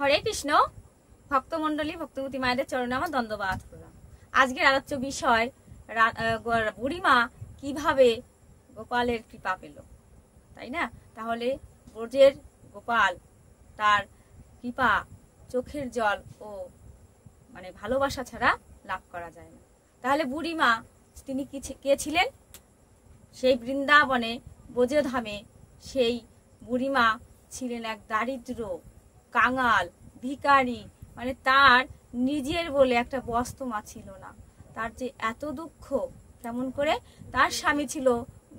হরে কৃষ্ণ ভক্তমন্ডলী ভক্তবতী মায়েদের চরণে আমার দণ্ডবাদ প্রণাম। আজকের আলোচ্য বিষয় বুড়িমা কিভাবে গোপালের কৃপা পেল, তাই না? তাহলে ব্রজের গোপাল তার কৃপা, চোখের জল ও ভালোবাসা ছাড়া লাভ করা যায় না। তাহলে বুড়িমা তিনি কে ছিলেন? সেই বৃন্দাবনে ব্রজধামে সেই বুড়িমা ছিলেন এক দারিদ্র কাঙাল ভিখারি, তার নিজের বলে একটা বস্ত্র মা ছিল না। তার যে এত দুঃখ, কেমন করে? তার স্বামী ছিল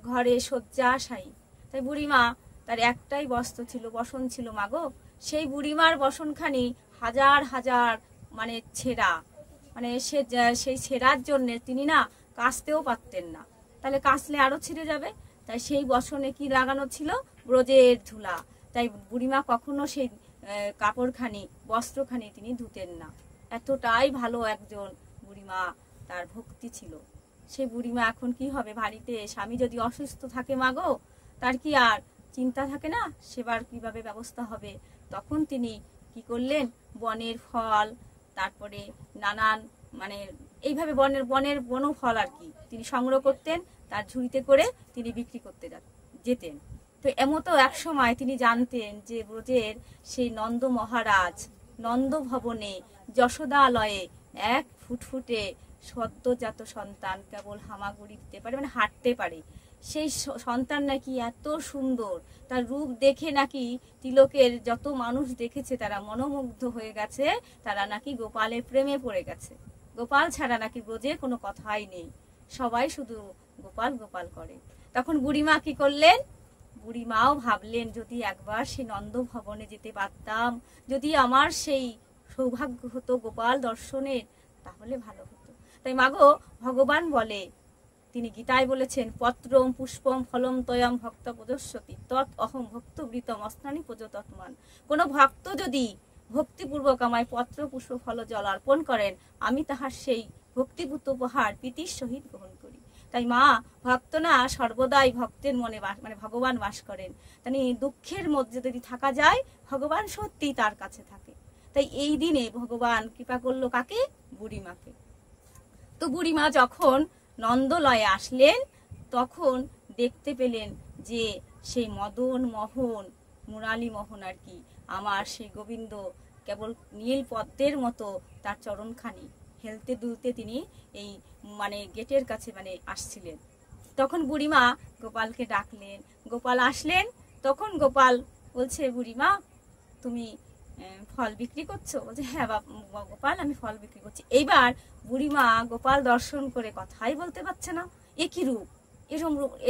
ঘরে শয্যাশায়ী, তাই বুড়িমা তার একটাই বস্ত্র ছিল, বসন ছিল মাগো। সেই বুড়িমার বসনখানি হাজার হাজার ছেঁড়া, সেই ছেঁড়ার জন্য তিনি না কাচতেও পারতেন না, তাহলে কাচলে আরো ছিঁড়ে যাবে। তাই সেই বসনে কি লাগানো ছিল? ব্রজের ধুলা। তাই বুড়িমা কখনো সেই কাপড়খানি, বস্ত্রখানি তিনি ধুতেন না। এতটাই ভালো একজন বুড়িমা, তার ভক্তি ছিল। সেই বুড়িমা এখন কি হবে? বাড়িতে স্বামী যদি অসুস্থ থাকে মাগো, তার কি আর চিন্তা থাকে না সেবার কিভাবে ব্যবস্থা হবে? তখন তিনি কি করলেন? বনের ফল, তারপরে নানান এইভাবে বনের বনফল আর কি তিনি সংগ্রহ করতেন, তার ঝুড়িতে করে তিনি বিক্রি করতে যেতেন। তো এমতো এক সময় তিনি জানতেন যে ব্রজের সেই নন্দ মহারাজ নন্দ ভবনে যশোদালয়ে এক ফুটফুটে সদ্যজাত সন্তান কেবল হামাগুড়ি দিতে পারে, হাঁটতে পারে। সেই সন্তান নাকি এত সুন্দর, তার রূপ দেখে নাকি তিলকের যত মানুষ দেখেছে তারা মনোমুগ্ধ হয়ে গেছে, তারা নাকি গোপালের প্রেমে পড়ে গেছে। গোপাল ছাড়া নাকি ব্রজে কোনো কথাই নেই, সবাই শুধু গোপাল গোপাল করে। তখন বুড়িমা কি করলেন? বুড়িমাও ভাবলেন, যদি একবার সেই নন্দ ভবনে যেতে পারতাম, যদি আমার সেই সৌভাগ্য হতো গোপাল দর্শনের, তাহলে ভালো হতো। তাই মাগো ভগবান বলে, তিনি গীতায় বলেছেন, পত্রম পুষ্পম ফলম তয়ম ভক্ত প্রদর্শতি তৎ অহম ভক্তবৃতম অস্নানি প্রযতমান। কোন ভক্ত যদি ভক্তিপূর্বক আমায় পত্র পুষ্প ফল জল অর্পণ করেন, আমি তাহার সেই ভক্তিভূত উপহার প্রীতির সহিত গ্রহণ করি। তাই মা ভক্ত না সর্বদাই ভক্তের মনে ভগবান বাস করেন। তাই দুঃখের মধ্যে যদি থাকা যায়, ভগবান সত্যি তার কাছে থাকে। তাই এই দিনে ভগবান কৃপা করলো কাকে? বুড়িমাকে। তো বুড়িমা যখন নন্দলয়ে আসলেন, তখন দেখতে পেলেন যে সেই মদন মোহন, মুরালী মোহন আর কি, আমার সেই গোবিন্দ কেবল নীল পদ্মের মতো তার চরণখানি হেলতে দুলতে তিনি এই গেটের কাছে আসছিলেন। তখন বুড়িমা গোপালকে ডাকলেন, গোপাল আসলেন। তখন গোপাল বলছে, বুড়িমা তুমি ফল বিক্রি করছো? বলছে, হ্যাঁ গোপাল, আমি ফল বিক্রি করছি। এইবার বুড়িমা গোপাল দর্শন করে কথাই বলতে পারছে না। এ কি রূপ?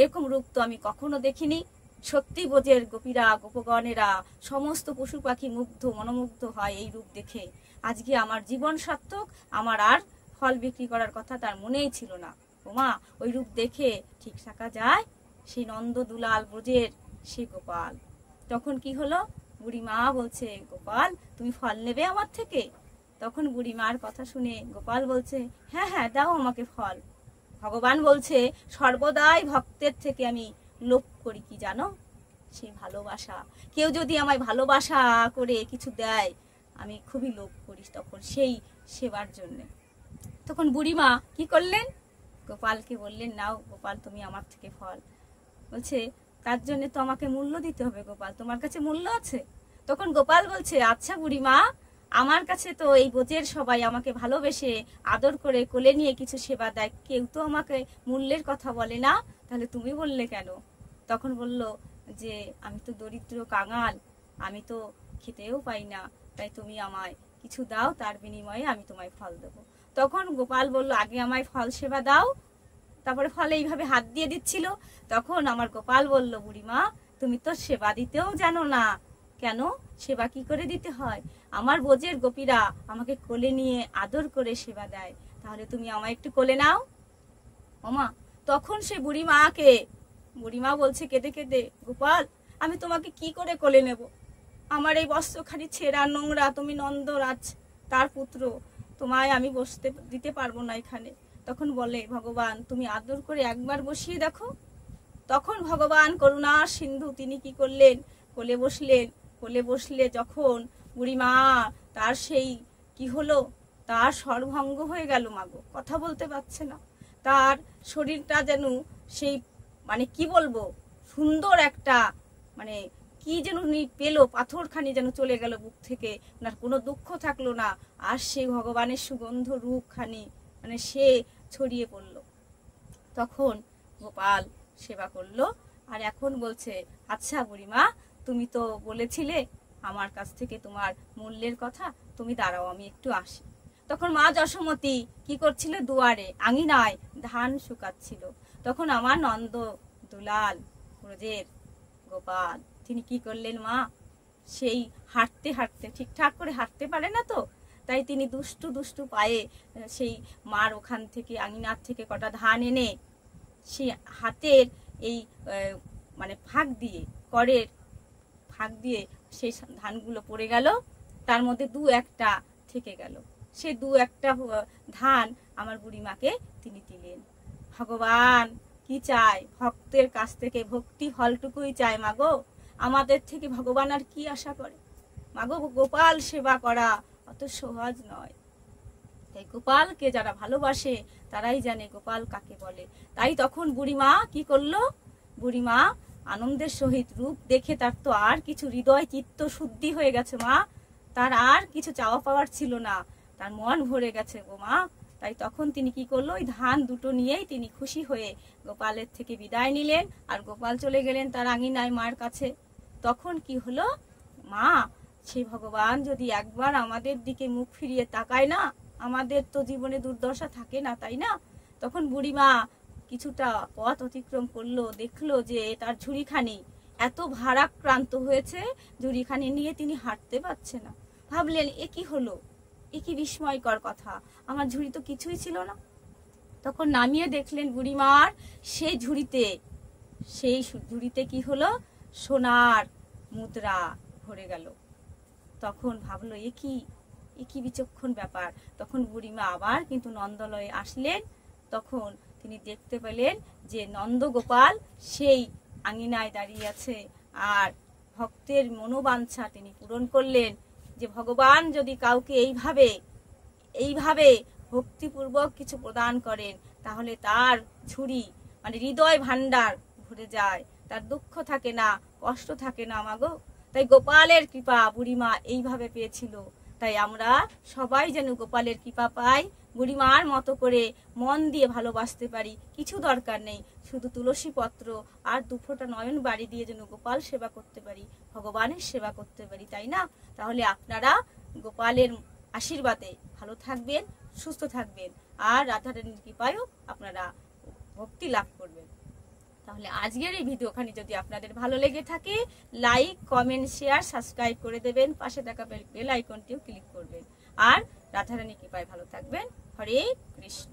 এরকম রূপ তো আমি কখনো দেখিনি। সত্যি ব্রজের গোপীরা, গোপগণেরা, সমস্ত পশু পাখি মনোমুগ্ধ হয় এই রূপ দেখে। আজকে আমার জীবন সার্থক, আমার আর ফল বিক্রি করার কথা তার মনেই ছিল না। ওমা, ওই রূপ দেখে ঠিক থাকা যায়? সেই নন্দ দুলাল ব্রজের সেই গোপাল। তখন কি হলো? বুড়িমা বলছে, গোপাল তুমি ফল নেবে আমার থেকে? তখন বুড়িমার কথা শুনে গোপাল বলছে, হ্যাঁ হ্যাঁ দাও আমাকে ফল। ভগবান বলছে, সর্বদাই ভক্তের থেকে আমি লোভ করি কি জানো? সেই ভালোবাসা। কেউ যদি আমায় ভালোবাসা করে কিছু দেয়, আমি খুবই লোভ করি তখন সেই সেবার জন্য। তখন বুড়িমা কি করলেন? গোপালকে বললেন, নাও গোপাল তুমি আমার থেকে ফল। বলছে, তার জন্য তো আমাকে মূল্য দিতে হবে গোপাল, তোমার কাছে মূল্য আছে? তখন গোপাল বলছে, আচ্ছা বুড়িমা, আমার কাছে তো এই ব্রজের সবাই আমাকে ভালোবেসে আদর করে কোলে নিয়ে কিছু সেবা দেয়, কেউ তো আমাকে মূল্যের কথা বলে না, তাহলে তুমি বললে কেন? তখন বলল যে, আমি তো দরিদ্র কাঙাল, আমি তো খেতেও পাই না, তাই তুমি আমায় কিছু দাও, তার বিনিময়ে আমি তোমায় ফল দেবো। তখন গোপাল বলল, আগে আমায় ফল সেবা দাও। তারপরে ফলে এইভাবে হাত দিয়ে দিচ্ছিল। তখন আমার গোপাল বলল, বুড়িমা তুমি তো সেবা দিতেও জানো না। কেন? সেবা কি করে দিতে হয়? আমার ব্রজের গোপীরা আমাকে কোলে নিয়ে আদর করে সেবা দেয়, তাহলে তুমি আমায় একটু কোলে নাও। ওমা, তখন সে বুড়িমা বলছে কেঁদে কেঁদে, গোপাল আমি তোমাকে কি করে কোলে নেব? আমার এই বস্ত্রখানি ছেঁড়া নোংরা, তুমি নন্দরাজ তার পুত্র, তোমায় আমি বসতে দিতে পারবো না এখানে। তখন বলে ভগবান, তুমি আদর করে একবার বসিয়ে দেখো। তখন ভগবান করুণা সিন্ধু তিনি কি করলেন? কোলে বসলেন। কোলে বসলে যখন বুড়িমা তার সেই কি হলো, তার সর্বভঙ্গ হয়ে গেল মাগো, কথা বলতে পারছে না, তার শরীরটা যেন সেই মানে কি বলবো সুন্দর একটা মানে কি যেন উনি পেলো, পাথরখানি যেন চলে গেল বুক থেকে, ওনার কোনো দুঃখ থাকলো না, আর সেই ভগবানের সুগন্ধ রূপখানি মানে সে ছড়িয়ে পড়লো। তখন গোপাল সেবা করলো, আর এখন বলছে আচ্ছা বুড়িমা তুমি তো বলেছিলে আমার কাছ থেকে তোমার মূল্যের কথা, তুমি দাঁড়াও আমি একটু আসি। তখন মা যশোমতী কি করছিল, দুয়ারে আঙিনায় ধান শুকাচ্ছিল। তখন আমার নন্দ দুলাল ব্রজের গোপাল তিনি কি করলেন, মা সেই হাঁটতে হাঁটতে ঠিকঠাক করে হাঁটতে পারে না তো, তাই তিনি দুষ্টু দুষ্টু পায়ে সেই মার ওখান থেকে আঙিনার থেকে কটা ধান এনে সেই হাতের এই মানে ফাঁক দিয়ে করের ফাঁক দিয়ে সেই ধানগুলো পড়ে গেল, তার মধ্যে দু একটা থেকে গেল, সে দু একটা ধান আমার বুড়িমাকে তিনি দিলেন। ভগবান কি চায়, ভক্তের কাছ থেকে ভক্তি ফলটুকুই চায় মাগো, আমাদের থেকে ভগবান আর কি আশা করে মাগো। গোপাল সেবা করা অত সহজ নয়, তাই গোপালকে যারা ভালোবাসে তারাই জানে গোপাল কাকে বলে। তাই তখন বুড়িমা কি করলো, বুড়িমা আনন্দের সহিত রূপ দেখে তার তো আর কিছু হৃদয় চিত্ত শুদ্ধি হয়ে গেছে মা, তার আর কিছু চাওয়া পাওয়ার ছিল না, তার মন ভরে গেছে গো মা। তাই তখন তিনি কি করলো, ওই ধান দুটো নিয়েই তিনি খুশি হয়ে গোপালের থেকে বিদায় নিলেন, আর গোপাল চলে গেলেন তার আঙিনায় মার কাছে। তখন কি হলো, মা সেই ভগবান যদি একবার আমাদের দিকে মুখ ফিরিয়ে তাকায় না, আমাদের তো জীবনে দুর্দশা থাকে না, তাই না। তখন বুড়িমা কিছুটা পথ অতিক্রম করলো, দেখলো যে তার ঝুড়িখানি এত ভারাক্রান্ত হয়েছে, ঝুড়িখানি নিয়ে তিনি হাঁটতে পারছে না। ভাবলেন এ কি হলো, এ কি বিস্ময়কর কথা, আমার ঝুড়ি তো কিছুই ছিল না। তখন নামিয়ে দেখলেন বুড়িমার সেই ঝুড়িতে কি হলো, সোনার মুদ্রা ভরে গেল। তখন ভাবলো এ কি বিচক্ষণ ব্যাপার। তখন বুড়িমা আবার কিন্তু নন্দলয়ে আসলেন, তখন তিনি দেখতে পেলেন যে নন্দগোপাল সেই আঙিনায় দাঁড়িয়ে আছে, আর ভক্তের মনোবাঞ্ছা তিনি পূরণ করলেন যে ভগবান যদি কাউকে এইভাবে ভক্তিপূর্বক কিছু প্রদান করেন তাহলে তার ঝুড়ি মানে হৃদয় ভান্ডার ভরে যায়, তার দুঃখ থাকে না, কষ্ট থাকে না মাগো। তাই গোপালের কৃপা বুড়িমা এইভাবে পেয়েছিল। তাই আমরা সবাই যেন গোপালের কৃপা পাই, বুড়িমার মতো করে মন দিয়ে ভালোবাসতে পারি। কিছু দরকার নেই, শুধু তুলসী পত্র আর দুফোঁটা নয়ন বাড়ি দিয়ে যেন গোপাল সেবা করতে পারি, ভগবানের সেবা করতে পারি, তাই না। তাহলে আপনারা গোপালের আশীর্বাদে ভালো থাকবেন, সুস্থ থাকবেন, আর রাধারানীর কৃপায়ও আপনারা ভক্তি লাভ করবেন। তাহলে আজকের এই ভিডিওখানি যদি আপনাদের ভালো লেগে থাকে, লাইক কমেন্ট শেয়ার সাবস্ক্রাইব করে দেবেন, পাশে থাকা বেল আইকনটিও ক্লিক করবেন, আর রাধারানী কৃপায় ভালো থাকবেন। হরে কৃষ্ণ।